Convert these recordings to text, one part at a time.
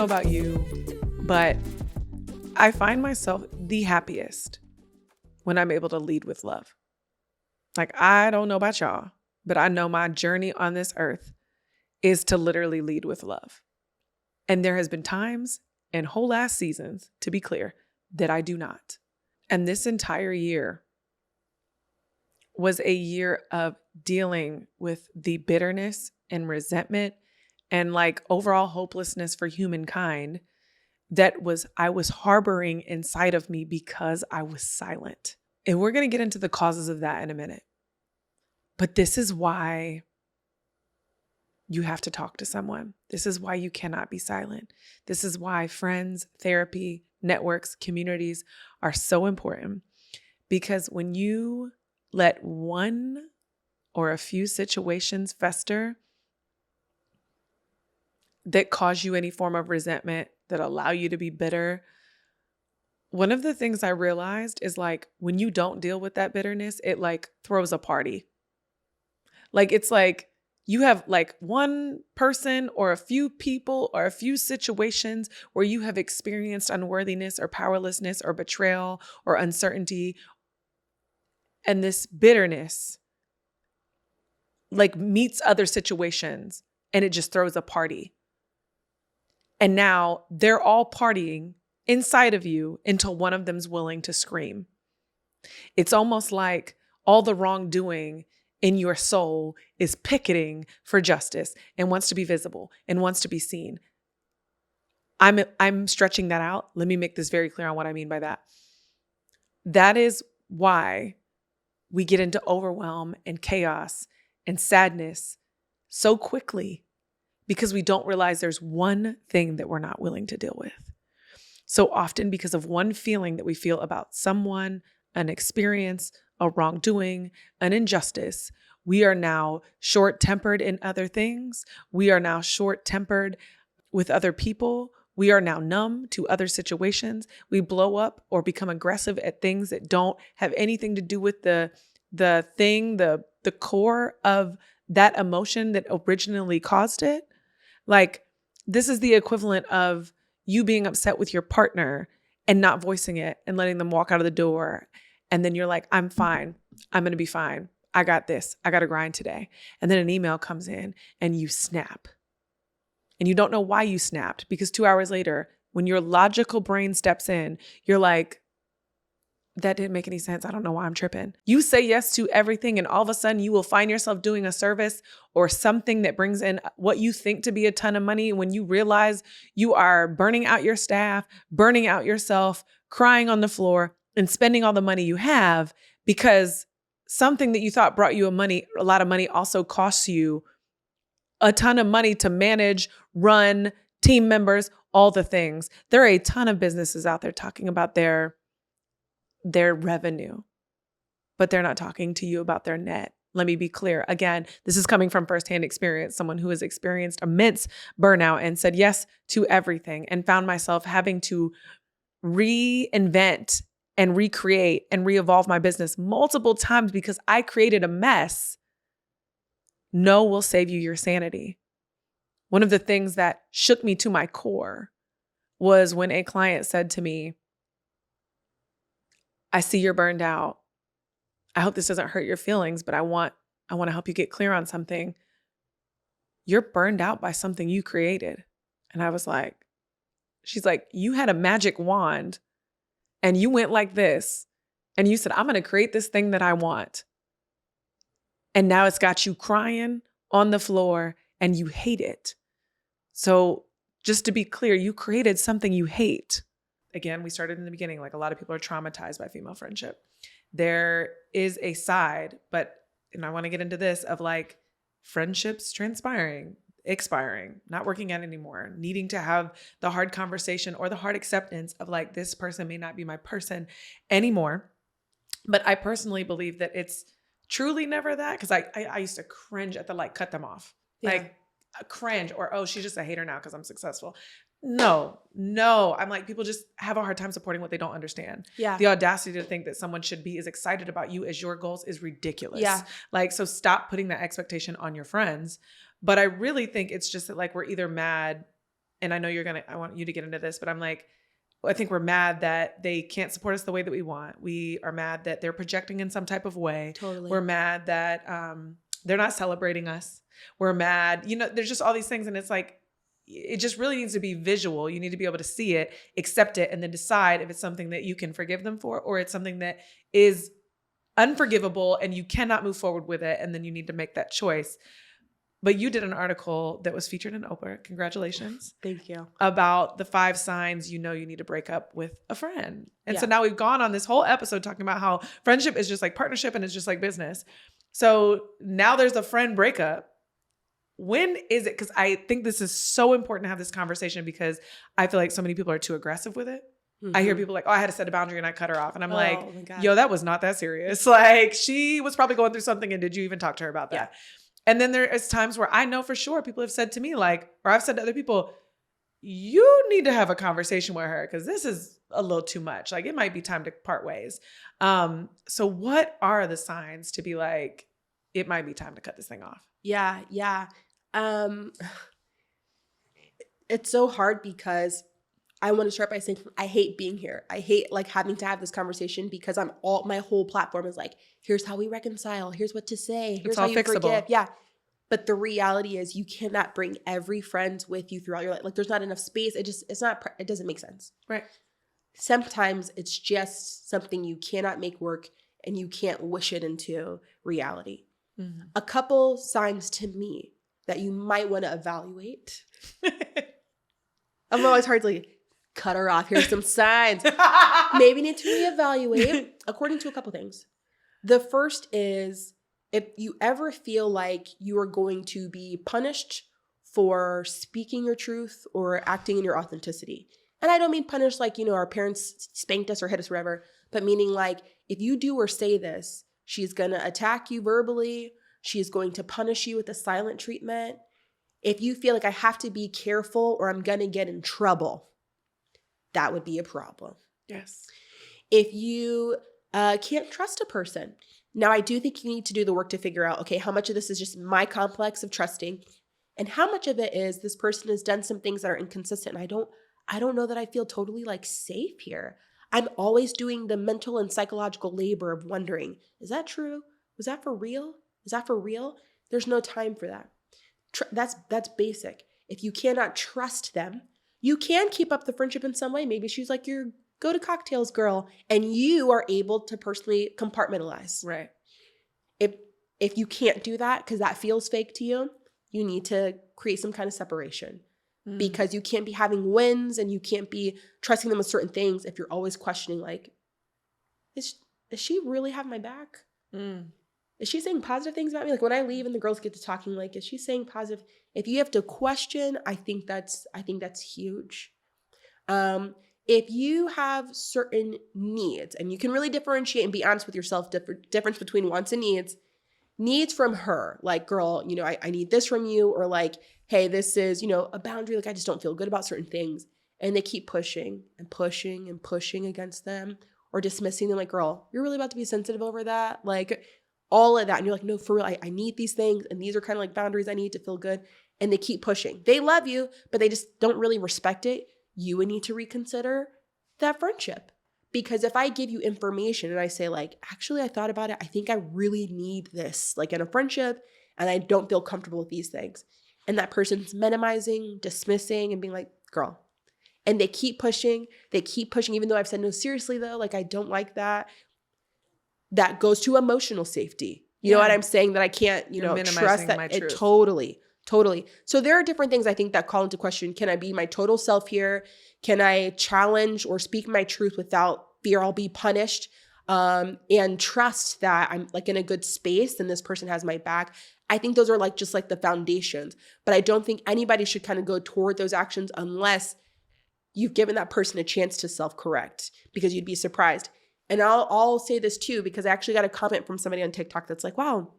know about you, but I find myself the happiest when I'm able to lead with love. Like, I don't know about y'all, but I know my journey on this earth is to literally lead with love. And there has been times and whole ass seasons, to be clear, that I do not. And this entire year was a year of dealing with the bitterness and resentment and like overall hopelessness for humankind that I was harboring inside of me because I was silent. And we're going to get into the causes of that in a minute. But this is why you have to talk to someone. This is why you cannot be silent. This is why friends, therapy, networks, communities are so important. Because when you let one or a few situations fester that cause you any form of resentment, that allow you to be bitter, one of the things I realized is like when you don't deal with that bitterness, it like throws a party. Like it's like you have like one person or a few people or a few situations where you have experienced unworthiness or powerlessness or betrayal or uncertainty. And this bitterness like meets other situations and it just throws a party. And now they're all partying inside of you until one of them's willing to scream. It's almost like all the wrongdoing in your soul is picketing for justice and wants to be visible and wants to be seen. I'm stretching that out. Let me make this very clear on what I mean by that. That is why we get into overwhelm and chaos and sadness so quickly, because we don't realize there's one thing that we're not willing to deal with. So often because of one feeling that we feel about someone, an experience, a wrongdoing, an injustice, we are now short-tempered in other things. We are now short-tempered with other people. We are now numb to other situations. We blow up or become aggressive at things that don't have anything to do with the core of that emotion that originally caused it. Like, this is the equivalent of you being upset with your partner and not voicing it and letting them walk out of the door. And then you're like, I'm fine. I'm going to be fine. I got this. I got to grind today. And then an email comes in and you snap. And you don't know why you snapped, because 2 hours later, when your logical brain steps in, you're like, that didn't make any sense. I don't know why I'm tripping. You say yes to everything, and all of a sudden you will find yourself doing a service or something that brings in what you think to be a ton of money when you realize you are burning out your staff, burning out yourself, crying on the floor, and spending all the money you have because something that you thought brought you a lot of money also costs you a ton of money to manage, run, team members, all the things. There are a ton of businesses out there talking about their revenue, but they're not talking to you about their net. Let me be clear. Again, this is coming from firsthand experience, someone who has experienced immense burnout and said yes to everything and found myself having to reinvent and recreate and re-evolve my business multiple times because I created a mess. No will save you your sanity. One of the things that shook me to my core was when a client said to me, I see you're burned out. I hope this doesn't hurt your feelings, but I want to help you get clear on something. You're burned out by something you created. And I was like, she's like, you had a magic wand and you went like this and you said, I'm going to create this thing that I want. And now it's got you crying on the floor and you hate it. So just to be clear, you created something you hate. Again, we started in the beginning, like a lot of people are traumatized by female friendship. There is a side, and I want to get into this, of like friendships transpiring, expiring, not working out anymore, needing to have the hard conversation or the hard acceptance of like, this person may not be my person anymore. But I personally believe that it's truly never that, because I used to cringe at the like, cut them off. Yeah. Like cringe, or, oh, she's just a hater now because I'm successful. No. I'm like, people just have a hard time supporting what they don't understand. Yeah. The audacity to think that someone should be as excited about you as your goals is ridiculous. Yeah. Like, so stop putting that expectation on your friends. But I really think it's just that like, we're either mad and I know I want you to get into this, but I'm like, I think we're mad that they can't support us the way that we want. We are mad that they're projecting in some type of way. Totally. We're mad that they're not celebrating us. We're mad. There's just all these things. And it's like, it just really needs to be visual. You need to be able to see it, accept it, and then decide if it's something that you can forgive them for, or it's something that is unforgivable and you cannot move forward with it. And then you need to make that choice. But you did an article that was featured in Oprah. Congratulations. Thank you. About the 5 signs you need to break up with a friend. And so now we've gone on this whole episode talking about how friendship is just like partnership and it's just like business. So now there's a friend breakup. When is it? Because I think this is so important to have this conversation because I feel like so many people are too aggressive with it. Mm-hmm. I hear people like, oh, I had to set a boundary and I cut her off. And I'm like, yo, that was not that serious. Like she was probably going through something. And did you even talk to her about that? And then there is times where I know for sure people have said to me like, or I've said to other people, you need to have a conversation with her because this is a little too much. Like it might be time to part ways. So what are the signs to be like, it might be time to cut this thing off? Yeah. It's so hard because I want to start by saying I hate being here. I hate like having to have this conversation because my whole platform is like, here's how we reconcile. Here's what to say. Here's how you forgive. Yeah. But the reality is you cannot bring every friend with you throughout your life. Like there's not enough space. It doesn't make sense. Right. Sometimes it's just something you cannot make work and you can't wish it into reality. Mm-hmm. A couple signs to me that you might want to evaluate. I'm always hard to like, cut her off. Here's some signs. Maybe need to reevaluate according to a couple things. The first is if you ever feel like you are going to be punished for speaking your truth or acting in your authenticity. And I don't mean punished like, our parents spanked us or hit us or whatever, but meaning like if you do or say this, she's going to attack you verbally. She is going to punish you with a silent treatment. If you feel like I have to be careful or I'm going to get in trouble, that would be a problem. Yes. If you can't trust a person. Now, I do think you need to do the work to figure out, okay, how much of this is just my complex of trusting and how much of it is this person has done some things that are inconsistent. And I don't know that I feel totally like safe here. I'm always doing the mental and psychological labor of wondering, is that true? Was that for real? Is that for real? There's no time for that. That's basic. If you cannot trust them, you can keep up the friendship in some way. Maybe she's like your go to cocktails girl and you are able to personally compartmentalize. Right. If you can't do that because that feels fake to you, you need to create some kind of separation because you can't be having wins and you can't be trusting them with certain things if you're always questioning like, is she really have my back? Is she saying positive things about me? Like when I leave and the girls get to talking, like, is she saying positive? If you have to question, I think that's huge. If you have certain needs and you can really differentiate and be honest with yourself, difference between wants and needs from her, like, girl, I need this from you, or like, hey, this is, a boundary. Like, I just don't feel good about certain things. And they keep pushing and pushing and pushing against them or dismissing them like, girl, you're really about to be sensitive over that. Like, all of that. And you're like, no, for real, I need these things. And these are kind of like boundaries I need to feel good. And they keep pushing. They love you, but they just don't really respect it. You would need to reconsider that friendship. Because if I give you information and I say like, actually, I thought about it. I think I really need this, like in a friendship, and I don't feel comfortable with these things. And that person's minimizing, dismissing, and being like, girl. And they keep pushing, even though I've said, no, seriously though, like I don't like that. That goes to emotional safety. You know what I'm saying? That I can't, trust that. Totally. So there are different things I think that call into question. Can I be my total self here? Can I challenge or speak my truth without fear I'll be punished? And trust that I'm like in a good space and this person has my back. I think those are like just like the foundations. But I don't think anybody should kind of go toward those actions unless you've given that person a chance to self-correct, because you'd be surprised. And I'll say this too, because I actually got a comment from somebody on TikTok that's like, wow,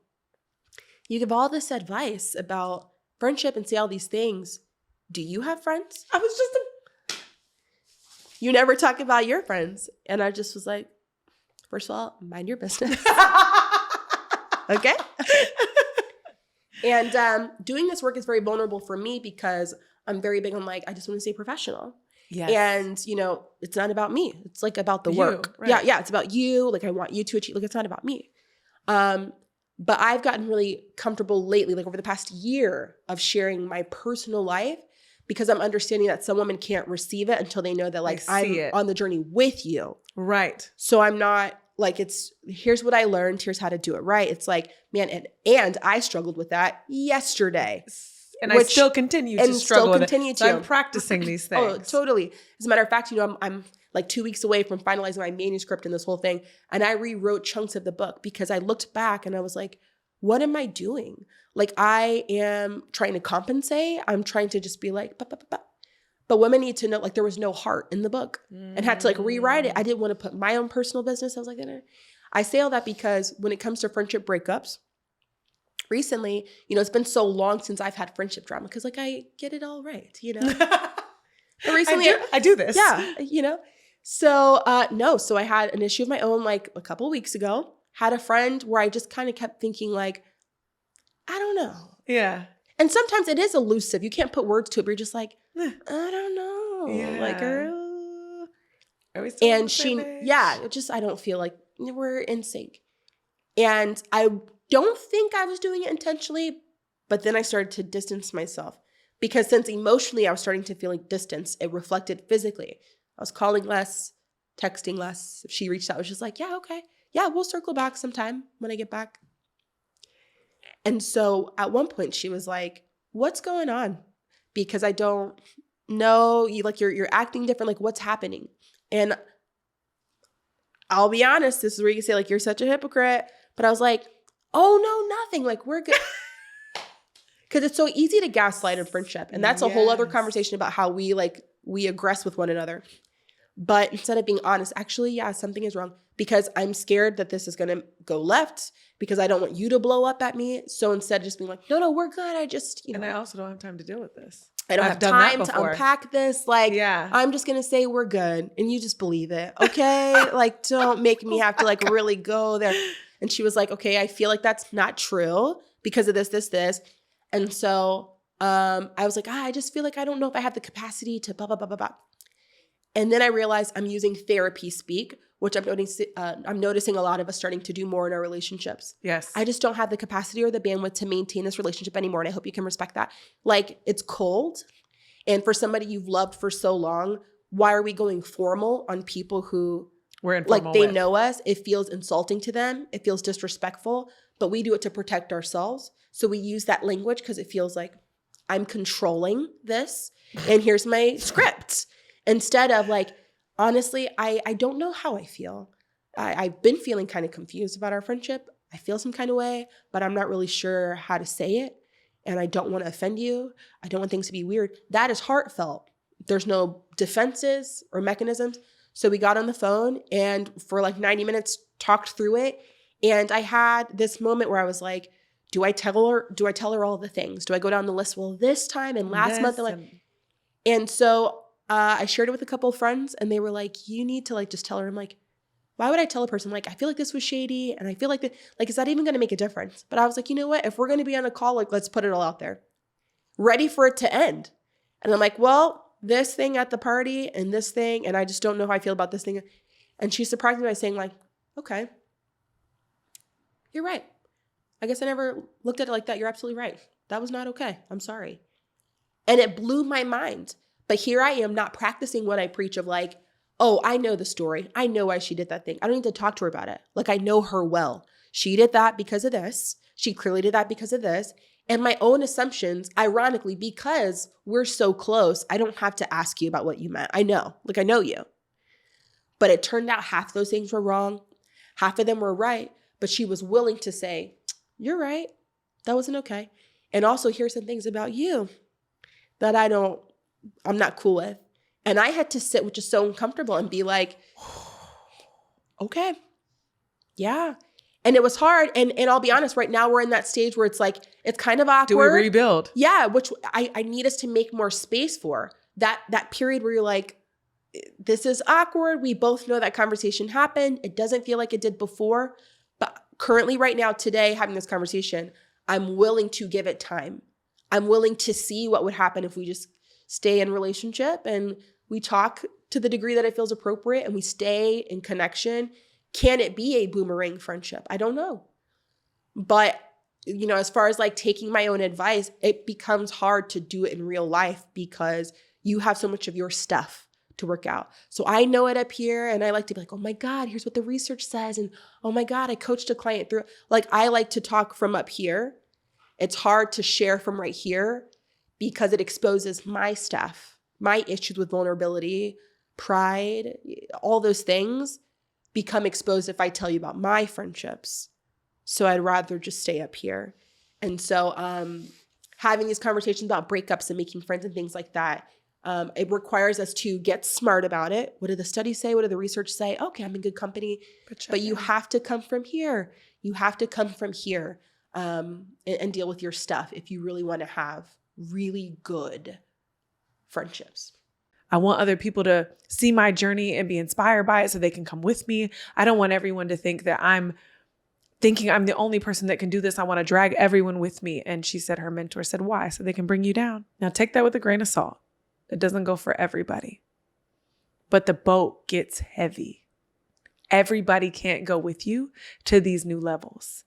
you give all this advice about friendship and say all these things. Do you have friends? You never talk about your friends. And I just was like, first of all, mind your business. Okay? And doing this work is very vulnerable for me because I'm very big on like, I just want to stay professional. Yes. And, you know, it's not about me. It's like about the You, work. right. Yeah. It's about you. Like I want you to achieve, like it's not about me. But I've gotten really comfortable lately, like over the past year of sharing my personal life because I'm understanding that some women can't receive it until they know that like I'm on the journey with you. Right. So I'm not like, here's what I learned. Here's how to do it right. It's like, man, and I struggled with that yesterday. And I still continue to struggle with it. So I'm practicing these things. Oh, totally. As a matter of fact, you know, I'm like 2 weeks away from finalizing my manuscript and this whole thing. And I rewrote chunks of the book because I looked back and I was like, what am I doing? Like I am trying to compensate. I'm trying to just be like, bah, bah, bah, bah. But women need to know like there was no heart in the book and had to like rewrite it. I didn't want to put my own personal business. I was like, I say all that because when it comes to friendship breakups, recently, you know, it's been so long since I've had friendship drama because like I get it all right, you know. But recently I do this. Yeah, you know. So no, so I had an issue of my own like a couple of weeks ago. Had a friend where I just kind of kept thinking like, I don't know. Yeah. And sometimes it is elusive. You can't put words to it, but you're just like, I don't know. Yeah. Like, are we still on the and same page? yeah, just I don't feel like we're in sync. And I don't think I was doing it intentionally, but then I started to distance myself because since emotionally I was starting to feel like distance, it reflected physically. I was calling less, texting less. If she reached out, I was just like, yeah, okay. Yeah, we'll circle back sometime when I get back. And so at one point she was like, what's going on? Because I don't know, you're acting different, like what's happening? And I'll be honest, this is where you can say like, you're such a hypocrite. But I was like, oh no, nothing. Like we're good. Because it's so easy to gaslight in friendship. And that's a whole other conversation about how we aggress with one another. But instead of being honest, actually, yeah, something is wrong because I'm scared that this is going to go left because I don't want you to blow up at me. So instead of just being like, no, we're good. I just, you know. And I also don't have time to deal with this. I don't have time to unpack this. Like, I'm just going to say we're good. And you just believe it. Okay. Like, don't make me have to like really go there. And she was like, okay, I feel like that's not true because of this. And so I was like, I just feel like I don't know if I have the capacity to blah, blah, blah, blah, blah. And then I realized I'm using therapy speak, which I'm noticing a lot of us starting to do more in our relationships. Yes. I just don't have the capacity or the bandwidth to maintain this relationship anymore. And I hope you can respect that. Like, it's cold. And for somebody you've loved for so long, why are we going formal on people who we're informal like they know us? It feels insulting to them. It feels disrespectful, but we do it to protect ourselves. So we use that language because it feels like I'm controlling this and here's my script. Instead of like, honestly, I don't know how I feel. I've been feeling kind of confused about our friendship. I feel some kind of way, but I'm not really sure how to say it. And I don't want to offend you. I don't want things to be weird. That is heartfelt. There's no defenses or mechanisms. So we got on the phone and for like 90 minutes talked through it. And I had this moment where I was like, do I tell her all the things? Do I go down the list? Well, this time and last month. And so I shared it with a couple of friends and they were like, you need to like just tell her. I'm like, why would I tell a person like, I feel like this was shady and I feel like that, like, is that even going to make a difference? But I was like, you know what? If we're going to be on a call, like, let's put it all out there. Ready for it to end. And I'm like, well, this thing at the party and this thing, and I just don't know how I feel about this thing. And she surprised me by saying like, okay, you're right. I guess I never looked at it like that. You're absolutely right. That was not okay. I'm sorry. And it blew my mind. But here I am not practicing what I preach of like, oh, I know the story. I know why she did that thing. I don't need to talk to her about it. Like I know her well. She did that because of this. She clearly did that because of this. And my own assumptions, ironically, because we're so close, I don't have to ask you about what you meant. I know, like I know you. But it turned out half those things were wrong. Half of them were right. But she was willing to say, you're right. That wasn't okay. And also here's some things about you that I'm not cool with. And I had to sit, which is so uncomfortable, and be like, okay, yeah. And it was hard. And I'll be honest, right now we're in that stage where it's like, it's kind of awkward. Do we rebuild? Yeah, which I need us to make more space for. That period where you're like, this is awkward. We both know that conversation happened. It doesn't feel like it did before. But currently right now, today, having this conversation, I'm willing to give it time. I'm willing to see what would happen if we just stay in relationship and we talk to the degree that it feels appropriate and we stay in connection. Can it be a boomerang friendship? I don't know. But, as far as like taking my own advice, it becomes hard to do it in real life because you have so much of your stuff to work out. So I know it up here and I like to be like, oh my God, here's what the research says. And oh my God, I coached a client through. Like I like to talk from up here. It's hard to share from right here because it exposes my stuff, my issues with vulnerability, pride, all those things become exposed if I tell you about my friendships. So I'd rather just stay up here. And so having these conversations about breakups and making friends and things like that, it requires us to get smart about it. What do the studies say? What do the research say? Okay, I'm in good company. But you have to come from here. You have to come from here and deal with your stuff if you really want to have really good friendships. I want other people to see my journey and be inspired by it so they can come with me. I don't want everyone to think that I'm thinking I'm the only person that can do this. I want to drag everyone with me. And she said, her mentor said, why? So they can bring you down. Now take that with a grain of salt. It doesn't go for everybody. But the boat gets heavy. Everybody can't go with you to these new levels.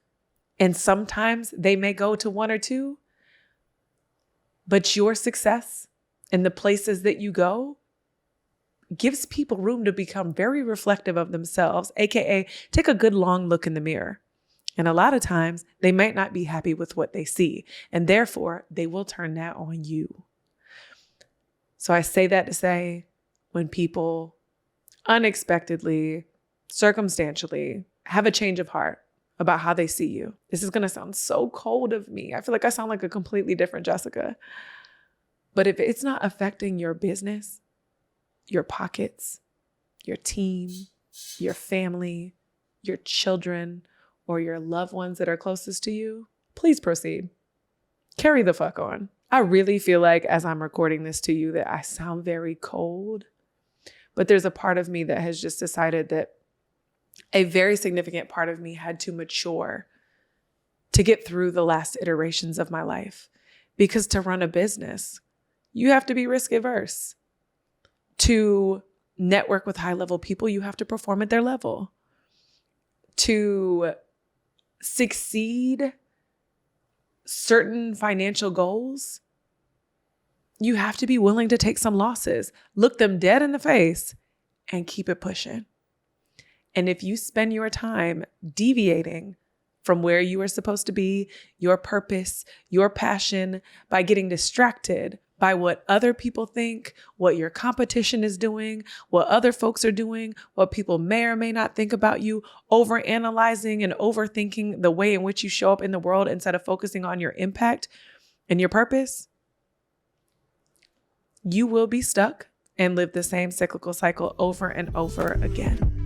And sometimes they may go to 1 or 2, but your success and the places that you go gives people room to become very reflective of themselves, AKA take a good long look in the mirror. And a lot of times they might not be happy with what they see, and therefore they will turn that on you. So I say that to say, when people unexpectedly, circumstantially have a change of heart about how they see you, this is going to sound so cold of me. I feel like I sound like a completely different Jessica. But if it's not affecting your business, your pockets, your team, your family, your children, or your loved ones that are closest to you, please proceed. Carry the fuck on. I really feel like as I'm recording this to you that I sound very cold, but there's a part of me that has just decided that a very significant part of me had to mature to get through the last iterations of my life. Because to run a business, you have to be risk averse. To network with high-level people, you have to perform at their level. To succeed certain financial goals, you have to be willing to take some losses, look them dead in the face, and keep it pushing. And if you spend your time deviating from where you are supposed to be, your purpose, your passion, by getting distracted by what other people think, what your competition is doing, what other folks are doing, what people may or may not think about you, overanalyzing and overthinking the way in which you show up in the world instead of focusing on your impact and your purpose, you will be stuck and live the same cyclical cycle over and over again.